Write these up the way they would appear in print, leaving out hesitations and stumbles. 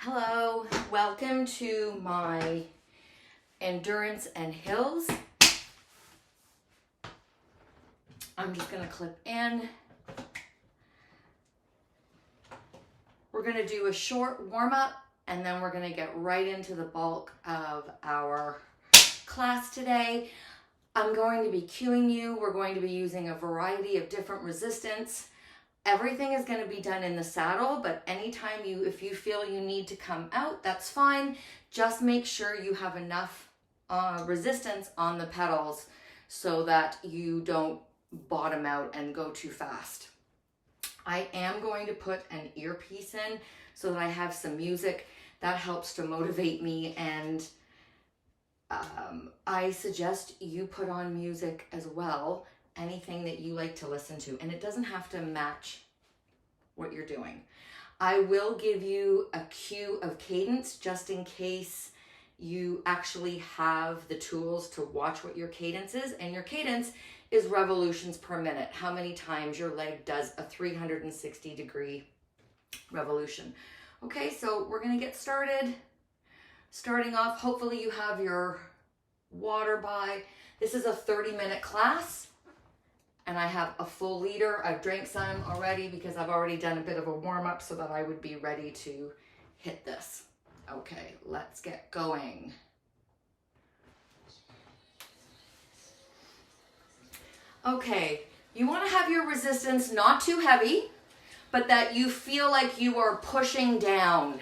Hello, welcome to my endurance and hills. I'm just going to clip in. We're going to do a short warm-up and then we're going to get right into the bulk of our class today. I'm going to be cueing you. We're going to be using a variety of different resistance. Everything is going to be done in the saddle, but anytime if you feel you need to come out, that's fine. Just make sure you have enough resistance on the pedals so that you don't bottom out and go too fast. I am going to put an earpiece in so that I have some music that helps to motivate me, and I suggest you put on music as well. Anything that you like to listen to, and it doesn't have to match what you're doing. I will give you a cue of cadence just in case you actually have the tools to watch what your cadence is, and your cadence is revolutions per minute, how many times your leg does a 360-degree revolution. Okay, so we're going to get started. Starting off, hopefully you have your water by. This is a 30-minute class. And I have a full liter. I've drank some already because I've already done a bit of a warm-up so that I would be ready to hit this. Okay, let's get going. Okay, you want to have your resistance not too heavy, but that you feel like you are pushing down.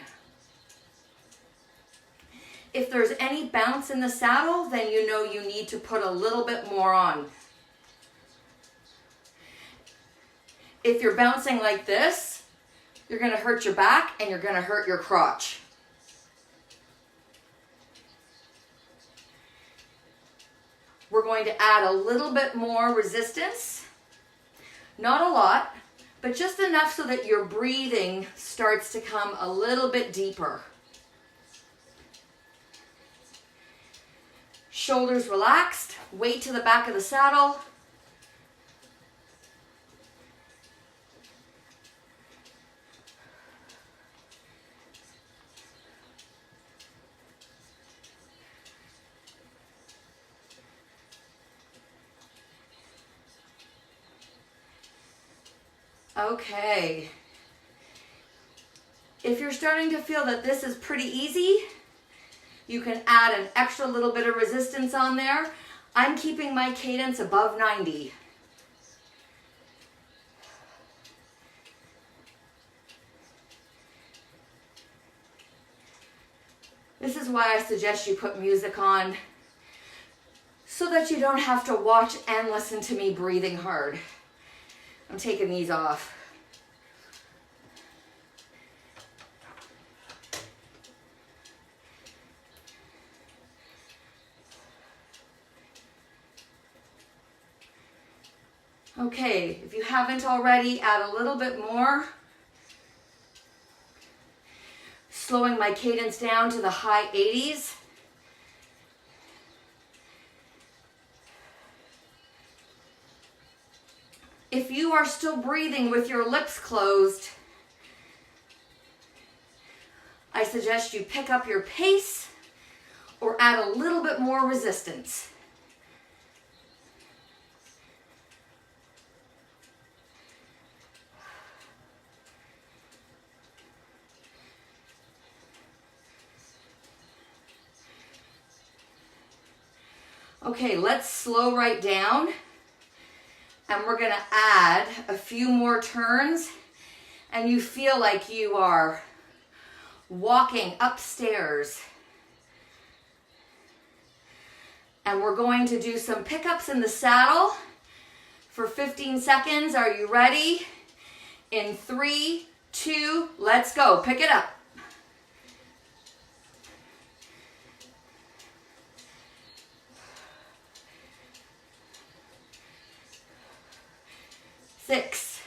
If there's any bounce in the saddle, then you know you need to put a little bit more on. If you're bouncing like this, you're going to hurt your back and you're going to hurt your crotch. We're going to add a little bit more resistance. Not a lot, but just enough so that your breathing starts to come a little bit deeper. Shoulders relaxed, weight to the back of the saddle. Okay, if you're starting to feel that this is pretty easy, you can add an extra little bit of resistance on there. I'm keeping my cadence above 90. This is why I suggest you put music on so that you don't have to watch and listen to me breathing hard. I'm taking these off. Okay, if you haven't already, add a little bit more. Slowing my cadence down to the high 80s. If you are still breathing with your lips closed, I suggest you pick up your pace or add a little bit more resistance. Okay, let's slow right down. And we're going to add a few more turns, and you feel like you are walking upstairs. And we're going to do some pickups in the saddle for 15 seconds. Are you ready? In 3, 2, let's go. Pick it up. 6,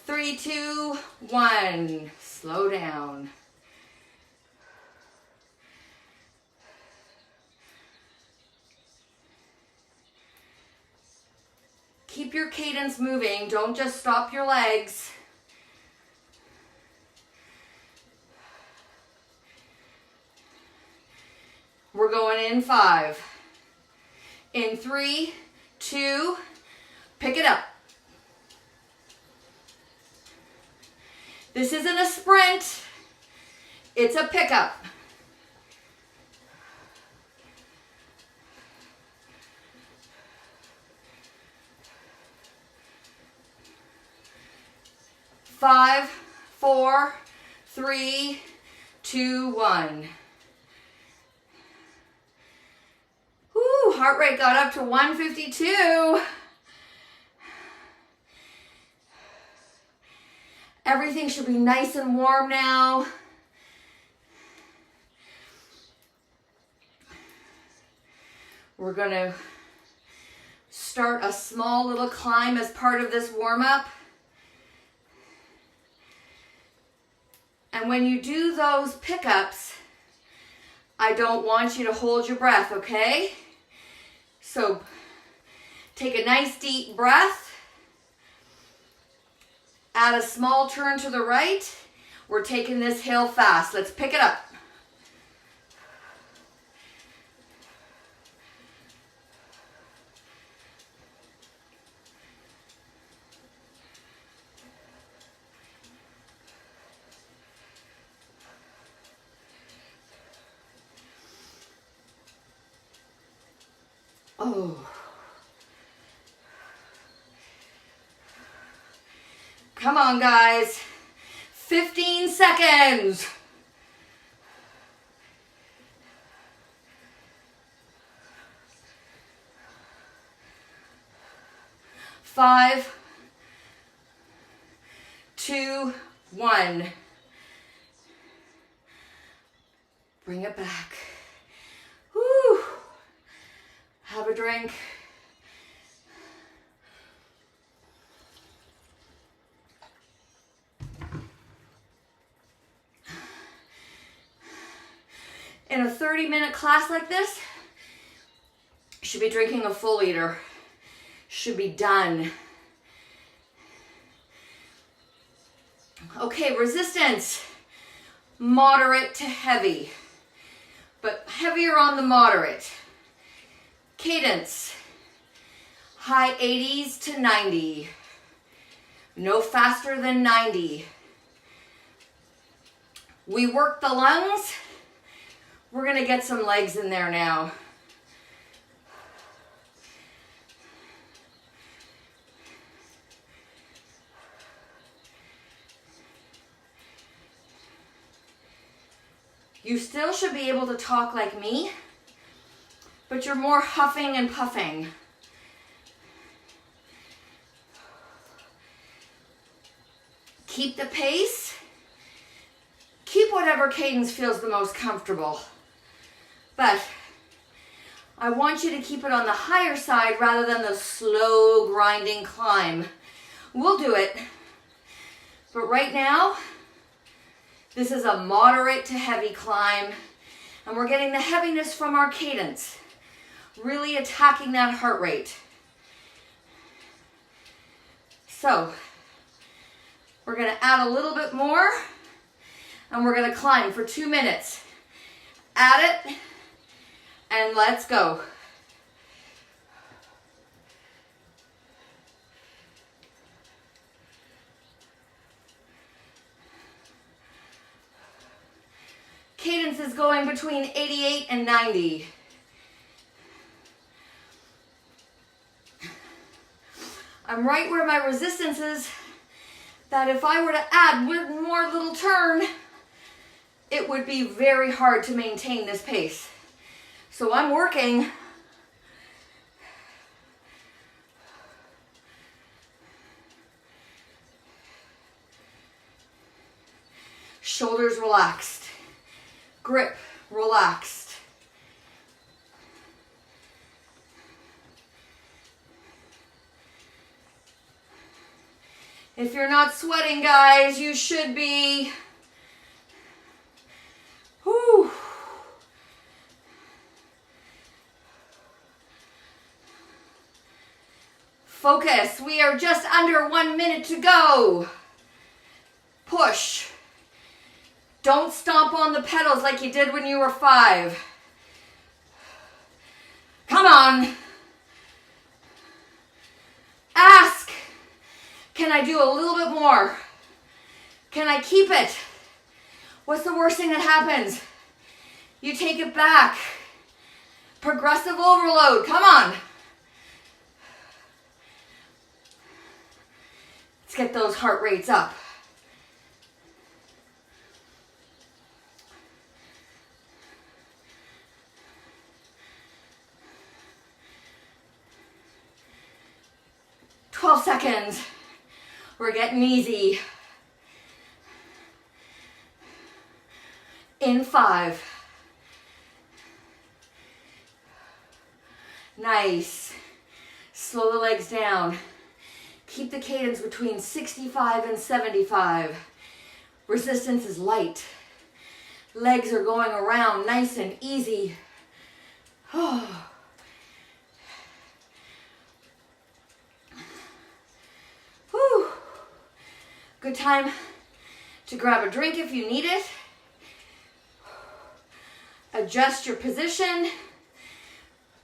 3, 2, 1. Slow down. Keep your cadence moving. Don't just stop your legs. We're going in 5. In 3, 2, pick it up. This isn't a sprint, it's a pickup. Five, 4, 3, 2, 1. Woo, heart rate got up to 152. Everything should be nice and warm now. We're going to start a small little climb as part of this warm-up. And when you do those pickups, I don't want you to hold your breath, okay? So take a nice deep breath. Add a small turn to the right. We're taking this hill fast. Let's pick it up. Oh. Come on, guys. 15 seconds. Five, 2, 1. Bring it back. Whew. Have a drink. In a 30-minute class like this, you should be drinking a full liter. Should be done. Okay, resistance. Moderate to heavy, but heavier on the moderate. Cadence. High 80s to 90. No faster than 90. We work the lungs. We're going to get some legs in there now. You still should be able to talk like me, but you're more huffing and puffing. Keep the pace. Keep whatever cadence feels the most comfortable. But I want you to keep it on the higher side rather than the slow grinding climb. We'll do it. But right now, this is a moderate to heavy climb, and we're getting the heaviness from our cadence, really attacking that heart rate. So we're going to add a little bit more, and we're going to climb for 2 minutes. Add it, and let's go. Cadence is going between 88 and 90. I'm right where my resistance is, that if I were to add one more little turn, it would be very hard to maintain this pace. So I'm working. Shoulders relaxed. Grip relaxed. If you're not sweating, guys, you should be. Whew. Focus. We are just under 1 minute to go. Push. Don't stomp on the pedals like you did when you were 5. Come on. Ask, can I do a little bit more? Can I keep it? What's the worst thing that happens? You take it back. Progressive overload, come on. Let's get those heart rates up. Seconds. We're getting easy. In 5. Nice. Slow the legs down. Keep the cadence between 65 and 75. Resistance is light. Legs are going around nice and easy. Oh. Whew. Good time to grab a drink if you need it. Adjust your position.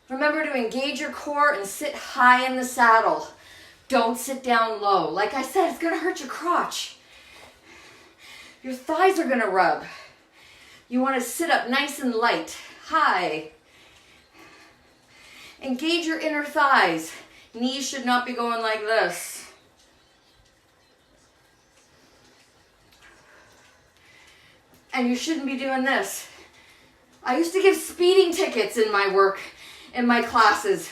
Remember to engage your core and sit high in the saddle. Don't sit down low. Like I said, it's gonna hurt your crotch. Your thighs are gonna rub. You wanna sit up nice and light, high. Engage your inner thighs. Knees should not be going like this. And you shouldn't be doing this. I used to give speeding tickets in my work, in my classes.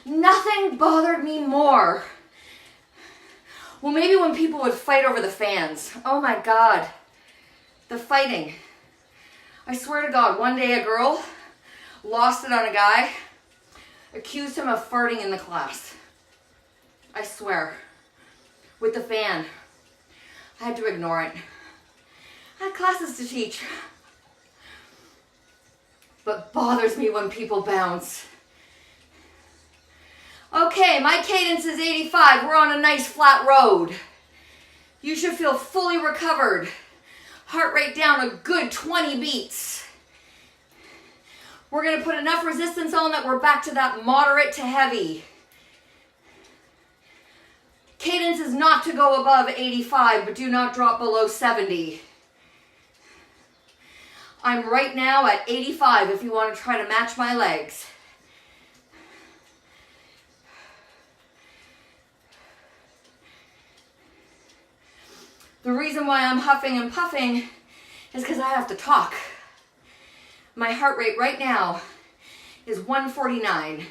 Nothing bothered me more. Well, maybe when people would fight over the fans. Oh my God, the fighting. I swear to God, one day a girl lost it on a guy, accused him of farting in the class. I swear, with the fan. I had to ignore it. I had classes to teach. But bothers me when people bounce. Okay, my cadence is 85. We're on a nice flat road. You should feel fully recovered. Heart rate down a good 20 beats. We're gonna put enough resistance on that we're back to that moderate to heavy. Cadence is not to go above 85, but do not drop below 70. I'm right now at 85 if you want to try to match my legs. The reason why I'm huffing and puffing is because I have to talk. My heart rate right now is 149.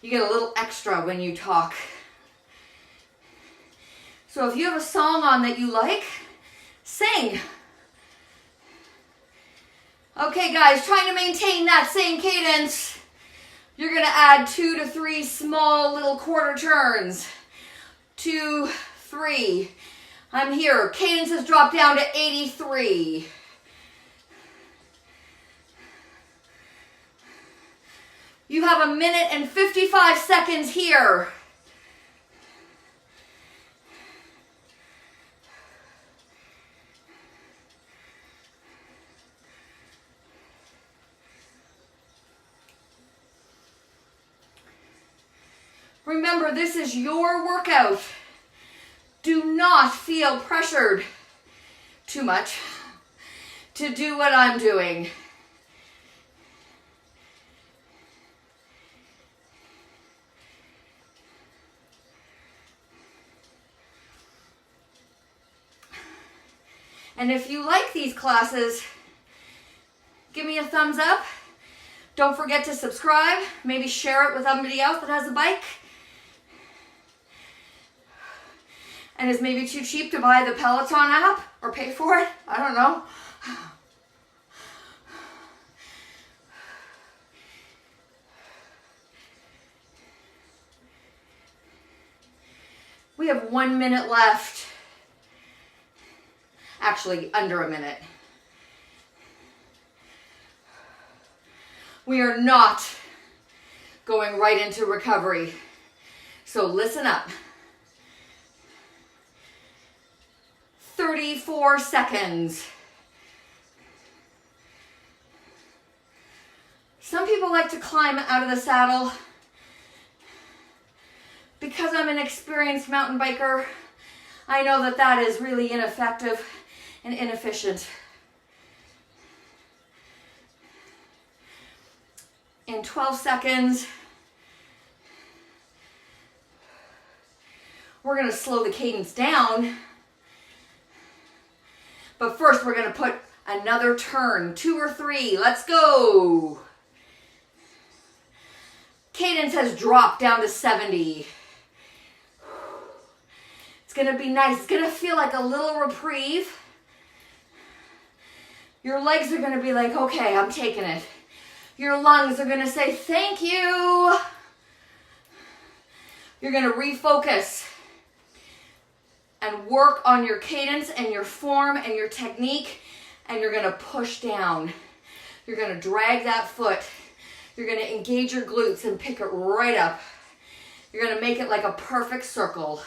You get a little extra when you talk. So if you have a song on that you like, sing. Okay guys, trying to maintain that same cadence. You're gonna add 2 to 3 small little quarter turns. 2, 3. I'm here. Cadence has dropped down to 83. You have 1 minute and 55 seconds here. Remember, this is your workout. Do not feel pressured too much to do what I'm doing. And if you like these classes, give me a thumbs up. Don't forget to subscribe. Maybe share it with somebody else that has a bike and is maybe too cheap to buy the Peloton app or pay for it. I don't know. We have 1 minute left. Actually, under a minute. We are not going right into recovery. So listen up. 34 seconds. Some people like to climb out of the saddle. Because I'm an experienced mountain biker, I know that that is really ineffective and inefficient. In 12 seconds, we're going to slow the cadence down. But first, we're going to put another turn, 2 or 3. Let's go. Cadence has dropped down to 70. It's going to be nice. It's going to feel like a little reprieve. Your legs are going to be like, okay, I'm taking it. Your lungs are going to say, thank you. You're going to refocus and work on your cadence and your form and your technique, and you're going to push down. You're going to drag that foot. You're going to engage your glutes and pick it right up. You're going to make it like a perfect circle.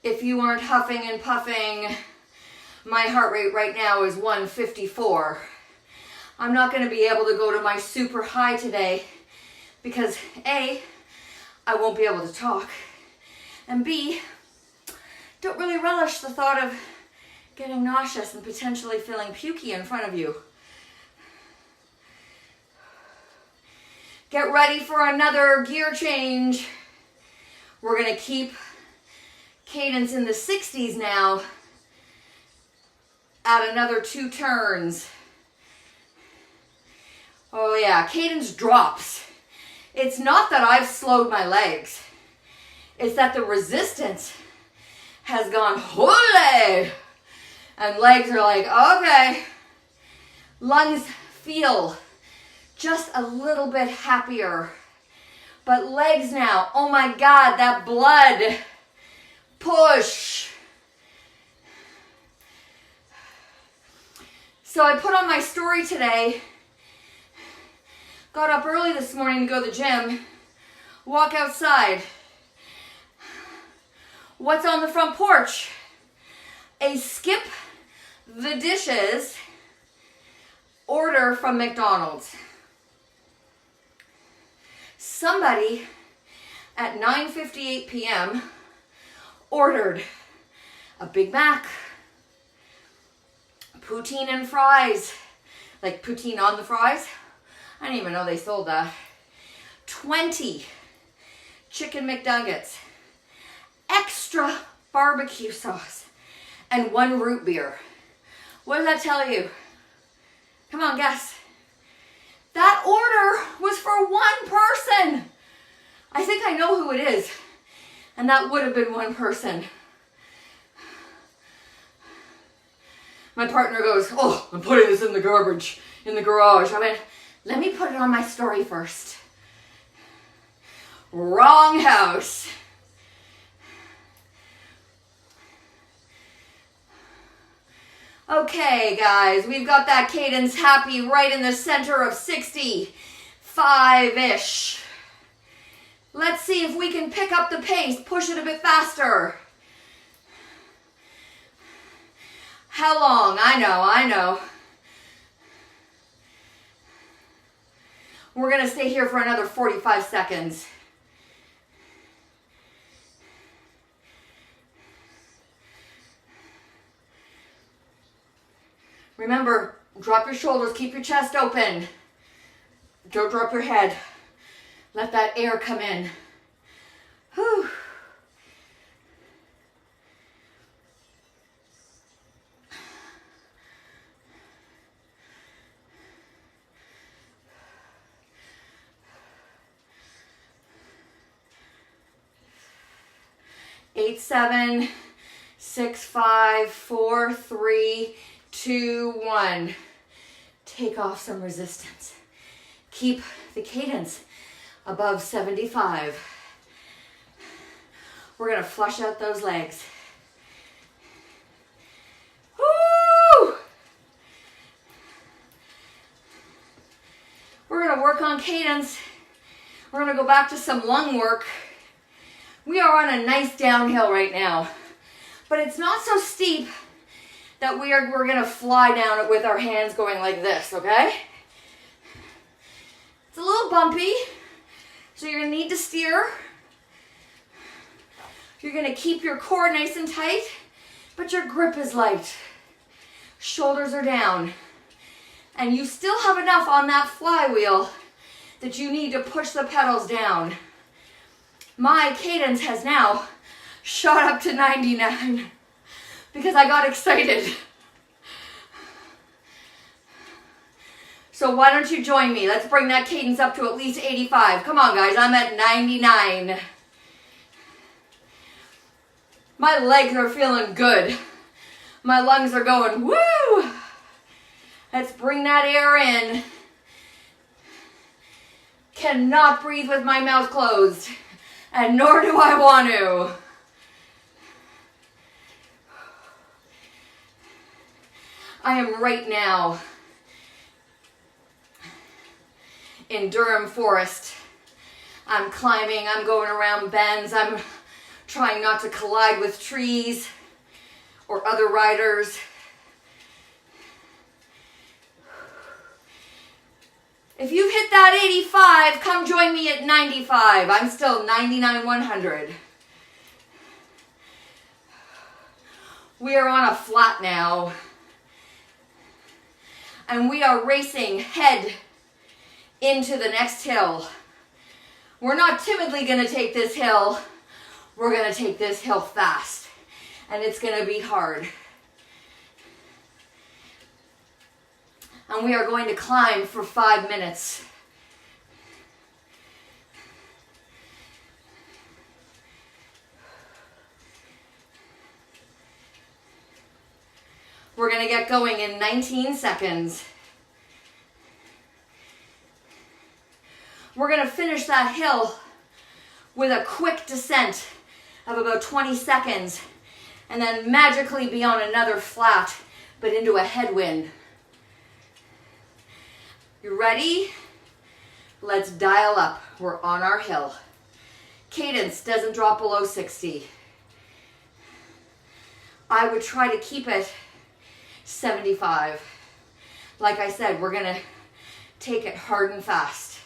If you aren't huffing and puffing, my heart rate right now is 154. I'm not going to be able to go to my super high today because A, I won't be able to talk, and B, don't really relish the thought of getting nauseous and potentially feeling pukey in front of you. Get ready for another gear change. We're going to keep cadence in the 60s now. Add another 2 turns. Oh yeah, cadence drops. It's not that I've slowed my legs. It's that the resistance has gone holy. And legs are like, okay. Lungs feel just a little bit happier. But legs now, oh my God, that blood. Push. So I put on my story today, got up early this morning to go to the gym, walk outside. What's on the front porch? A skip the dishes order from McDonald's. Somebody at 9:58 p.m. ordered a Big Mac, poutine and fries, like poutine on the fries. I didn't even know they sold that. 20 chicken McNuggets, extra barbecue sauce, and 1 root beer. What does that tell you? Come on, guess. That order was for 1 person. I think I know who it is. And that would have been 1 person. My partner goes, oh, I'm putting this in the garbage, in the garage. I went, let me put it on my story first. Wrong house. Okay, guys, we've got that cadence happy right in the center of 65-ish. Let's see if we can pick up the pace, push it a bit faster. How long? I know. We're gonna stay here for another 45 seconds. Remember, drop your shoulders, keep your chest open. Don't drop your head. Let that air come in. Whew. Eight, 7, 6, 5, 4, 3, 2, 1. Take off some resistance. Keep the cadence above 75. We're gonna flush out those legs. Woo! We're gonna work on cadence. We're gonna go back to some lung work. We are on a nice downhill right now, but it's not so steep that we're gonna fly down it with our hands going like this, okay? It's a little bumpy, so you're gonna need to steer. You're gonna keep your core nice and tight, but your grip is light. Shoulders are down. And you still have enough on that flywheel that you need to push the pedals down. My cadence has now shot up to 99 because I got excited. So why don't you join me? Let's bring that cadence up to at least 85. Come on, guys, I'm at 99. My legs are feeling good. My lungs are going, woo! Let's bring that air in. Cannot breathe with my mouth closed, and nor do I want to. I am right now in Durham Forest. I'm climbing, I'm going around bends, I'm trying not to collide with trees or other riders. If you've hit that 85, come join me at 95. I'm still 99, 100. We are on a flat now. And we are racing head into the next hill. We're not timidly gonna take this hill. We're gonna take this hill fast. And it's gonna be hard. And we are going to climb for 5 minutes. We're going to get going in 19 seconds. We're going to finish that hill with a quick descent of about 20 seconds and then magically be on another flat, but into a headwind. You ready? Let's dial up. We're on our hill. Cadence doesn't drop below 60. I would try to keep it 75. Like I said, we're gonna take it hard and fast.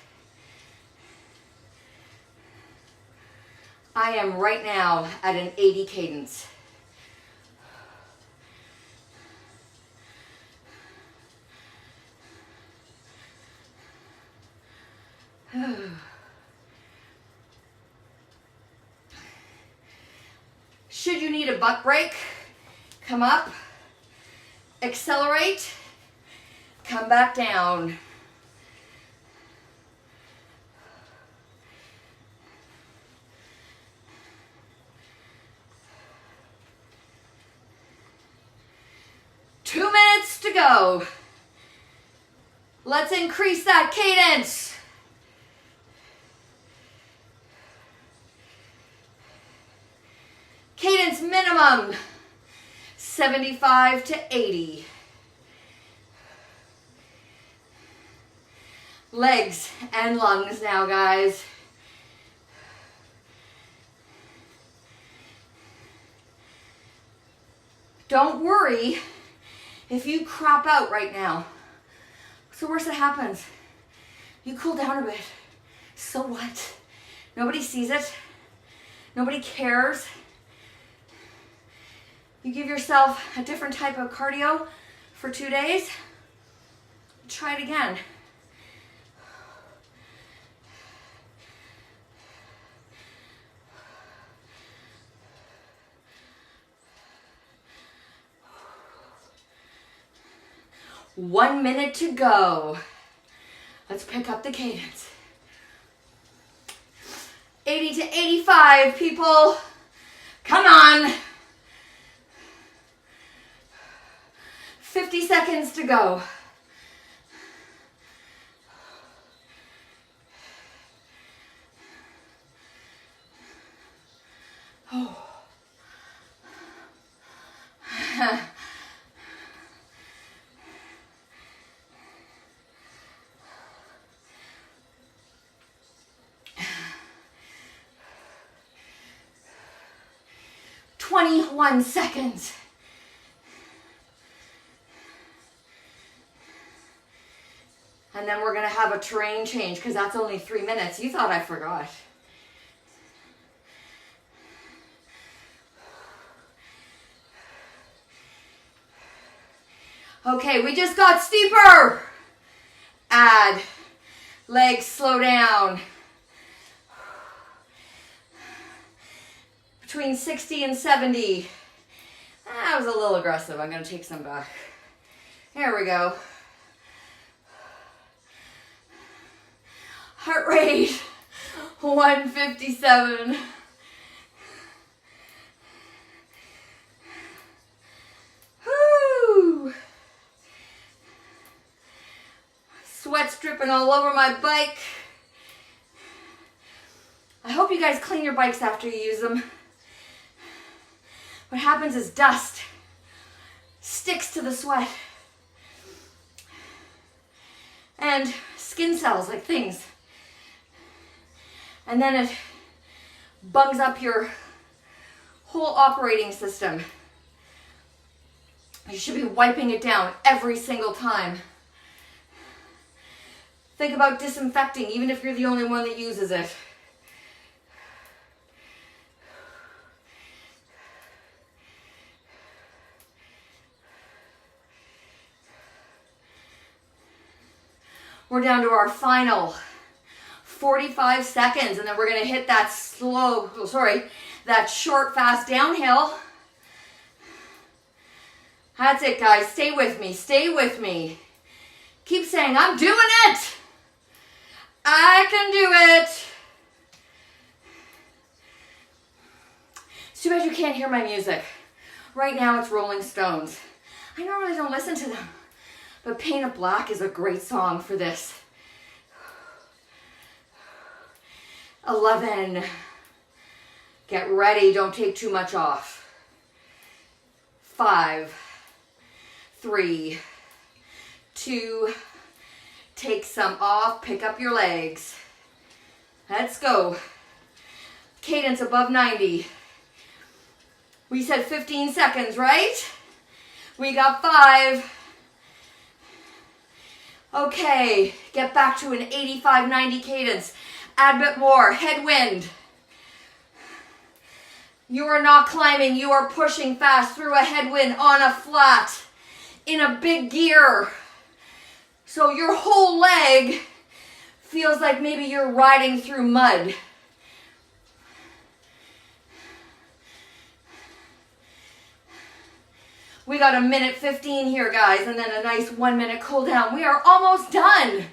I am right now at an 80 cadence. Should you need a butt break, come up, accelerate, come back down. To go. Let's increase that cadence. Cadence minimum 75 to 80. Legs and lungs now, guys. Don't worry if you crop out right now. What's the worst that happens? You cool down a bit. So what? Nobody sees it. Nobody cares. You give yourself a different type of cardio for 2 days. Try it again. One minute to go. Let's pick up the cadence. 80 to 85, people. Come on. 50 seconds to go. Oh. 21 seconds. And then we're gonna have a terrain change because that's only 3 minutes. You thought I forgot. Okay, we just got steeper. Add, legs slow down. Between 60 and 70. That was a little aggressive. I'm gonna take some back. Here we go. Heart rate, 157. Whoo! Sweat's dripping all over my bike. I hope you guys clean your bikes after you use them. What happens is dust sticks to the sweat. And skin cells, like things. And then it bungs up your whole operating system. You should be wiping it down every single time. Think about disinfecting, even if you're the only one that uses it. We're down to our final 45 seconds, and then we're gonna hit that that short, fast downhill. That's it, guys. Stay with me, stay with me. Keep saying, I'm doing it. I can do it. It's too bad you can't hear my music. Right now it's Rolling Stones. I normally don't listen to them, but Painted Black is a great song for this. 11. Get ready, don't take too much off. 5, 3, 2, take some off, pick up your legs. Let's go. Cadence above 90. We said 15 seconds, right? We got 5. Okay, get back to an 85, 90 cadence. Add a bit more, headwind. You are not climbing, you are pushing fast through a headwind on a flat, in a big gear. So your whole leg feels like maybe you're riding through mud. We got a minute 15 here, guys, and then a nice 1 minute cool down. We are almost done.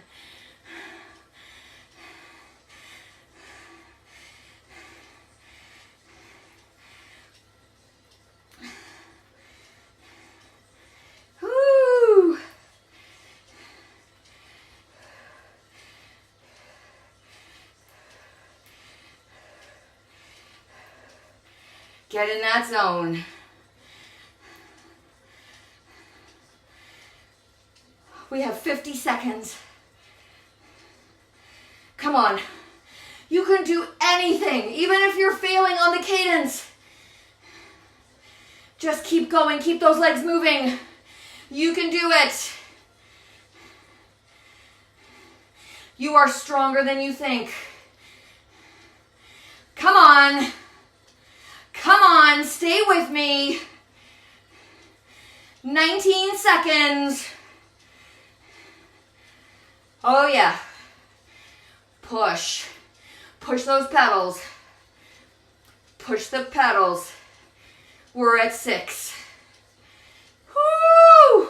Woo. Get in that zone. We have 50 seconds. Come on. You can do anything, even if you're failing on the cadence. Just keep going, keep those legs moving. You can do it. You are stronger than you think. Come on. Come on, stay with me. 19 seconds. Oh yeah. Push. Push those pedals. Push the pedals. We're at 6. Woo!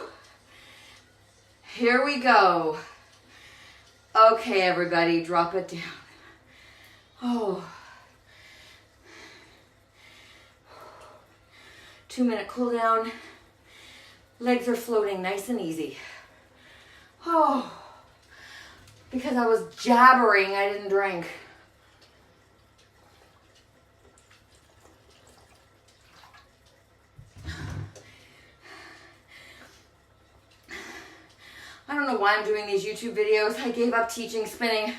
Here we go. Okay, everybody, drop it down. Oh. 2 minute cool down. Legs are floating nice and easy. Oh. Because I was jabbering, I didn't drink. I don't know why I'm doing these YouTube videos. I gave up teaching spinning a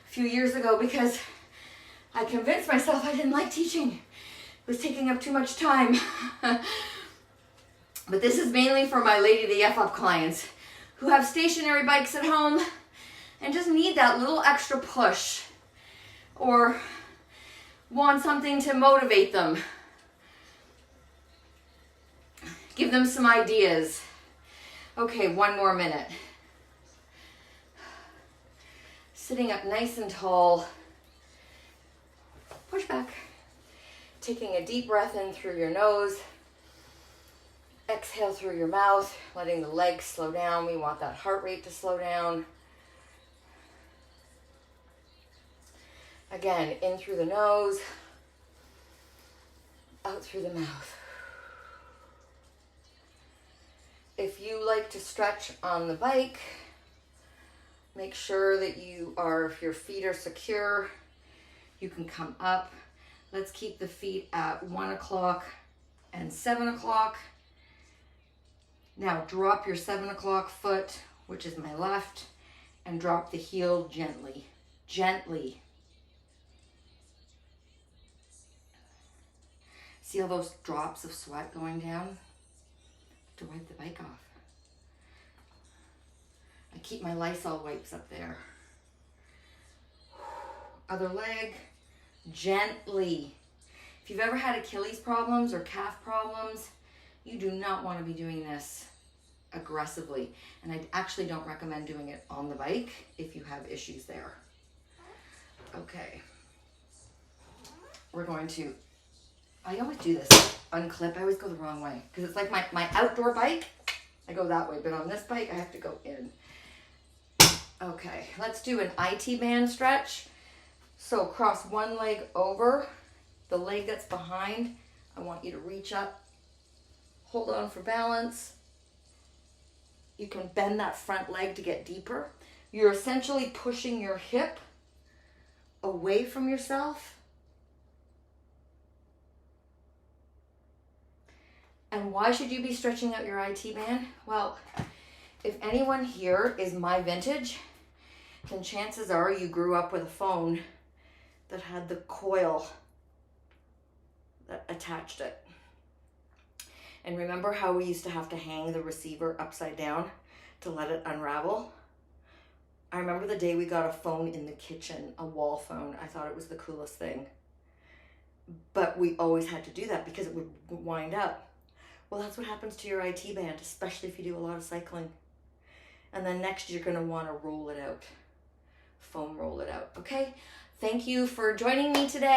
few years ago because I convinced myself I didn't like teaching. was taking up too much time. But this is mainly for my Lady the F Up clients who have stationary bikes at home and just need that little extra push or want something to motivate them. Give them some ideas. Okay, 1 more minute. Sitting up nice and tall. Push back. Taking a deep breath in through your nose. Exhale through your mouth, letting the legs slow down. We want that heart rate to slow down. Again, in through the nose, out through the mouth. If you like to stretch on the bike, make sure that if your feet are secure, you can come up. Let's keep the feet at 1 o'clock and 7 o'clock. Now drop your 7 o'clock foot, which is my left, and drop the heel gently, gently. See all those drops of sweat going down? To wipe the bike off. I keep my Lysol wipes up there. Other leg, gently. If you've ever had Achilles problems or calf problems, you do not want to be doing this aggressively. And I actually don't recommend doing it on the bike if you have issues there. Okay. We're going to, I always do this, unclip. I always go the wrong way because it's like my outdoor bike. I go that way, but on this bike, I have to go in. Okay, let's do an IT band stretch. So cross one leg over, the leg that's behind. I want you to reach up, hold on for balance. You can bend that front leg to get deeper. You're essentially pushing your hip away from yourself. And why should you be stretching out your IT band? Well, if anyone here is my vintage, then chances are you grew up with a phone that had the coil that attached it. And remember how we used to have to hang the receiver upside down to let it unravel? I remember the day we got a phone in the kitchen, a wall phone. I thought it was the coolest thing. But we always had to do that because it would wind up. Well, that's what happens to your IT band, especially if you do a lot of cycling. And then next you're gonna wanna roll it out. Foam roll it out, okay? Thank you for joining me today.